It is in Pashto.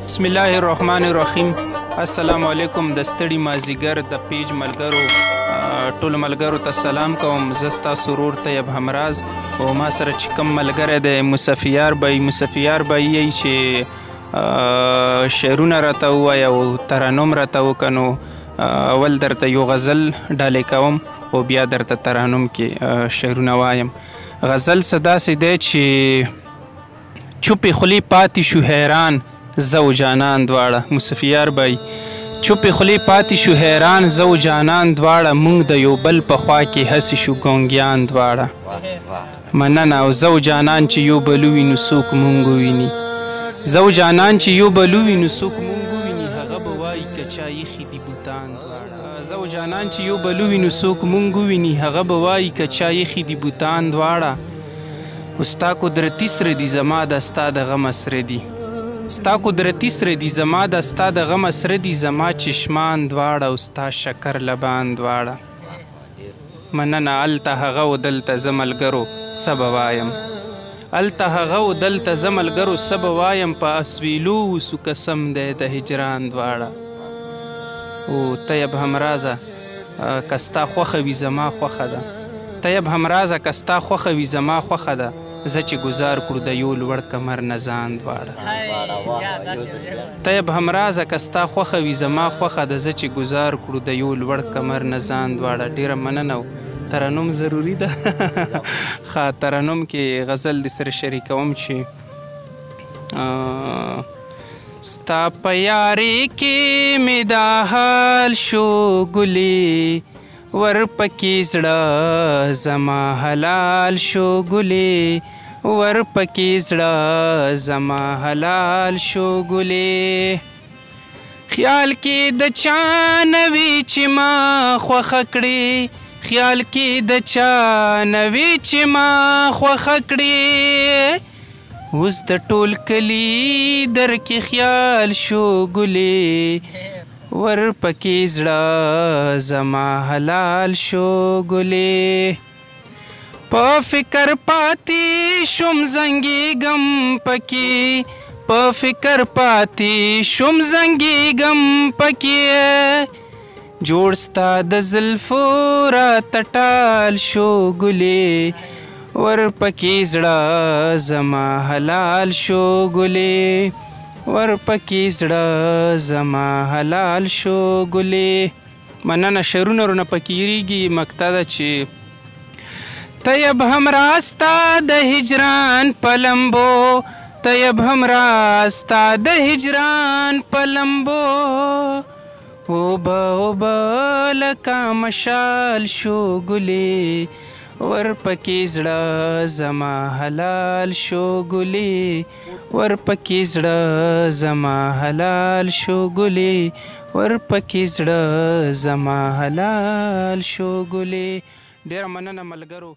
بسم الله الرحمن الرحیم. السلام علیکم. د ستړي مازدیګر د پیج ملګرو ټولو ملګرو ته سلام کوم. زه ستاسو ورور طیب همراز او ما سره چې کوم ملګری دی مصفیار بی یې چې شعرونه راته ووایه او ترانم راته وکنو. اول درته یو غزل ډالۍ کوم او بیا درته ترانم کې شعرونه وایم. غزل څه داسې دی چې چوپې خولې پاتې شو حیران زه و جانان دواړه. مصفیار بی چوپې خولې پاتې شو حیران زه و جانان دواړه، موږ د یو بل په خوا کې هسې شو ګونګیان دواړه. مننه. او زه و جانان چې یو بل ووینو څوک موږ وویني، زه و جانان چې یو بل ووینو څوک موږ وویني، هغه به وایي که چا ایښي دي بوتان دواړه. زه و جانان چې یو بل ووینو څوک موږ وویني، هغه به وایي که چا ایښي دي بوتان دواړه. او ستا قدرتي سره دي زما د ستا د غمه سره دي، ستا قدرتي سره دي زما د ستا د غمه سره دي، زما چشمان دواړه او ستا شکر لبان دواړه. مننه. هلته هغه و دلته زه ملګرو څه به وایم، هلته هغه و دلته زه ملګرو څه به وایم، په اسویلو اوسو قسم دی د هجران دواړه. او طیب همرازه که ستا خوښه وي زما خوښه ده، طیب همرازه که ستا خوښه وي زما خوښه ده، زه چې ګزار کړو د یو لوړ کمر نه ځان دواړه. طیب همرازه که ستا خوښه وي زما خوښه ده، زه چې ګزار کړو د یو لوړ کمر نه ځان دواړه. ډېره مننه. ترنم ضروري ده. ښه، ترنم کې غزل د سره شریکوم چې ستا په یارۍ کې مې دا حال شو ګلې، ورپکې زړه زما حلال شو ګلې، ورپکې زړه زما حلال شو ګلې. خیال کې د چا نه وي چې ما خوښه کړې، خیال کې د چا نه وي چې ما خوښه کړې، اوس د ټول کلي در کې خیال شو ګلې، ورپکې زړه زما حلال شو ګلې. په فکر پاتې شوم زنګېږم پکې، په فکر پاتې شوم زنګېږم پکې، جوړ ستا د زلفو راته ټال شو ګلې، ورپکې زړه زما حلال شو ګلې، ورپکې زړه زما حلال شو ګلې. مننه. شعرونه رونه پکې یریږي. مقطع ده چې طیب همراز ستا د هجران په لمبو، طیب همراز ستا د هجران په لمبو، اوبه لکه مشال شو ګلې، ورپکې زړه زما حلال شو ګلې، ورپکې زړه زما حلال شو ګلې، ورپکې زړه زما حلال شو ګلې. ډېره مننه ملګرو.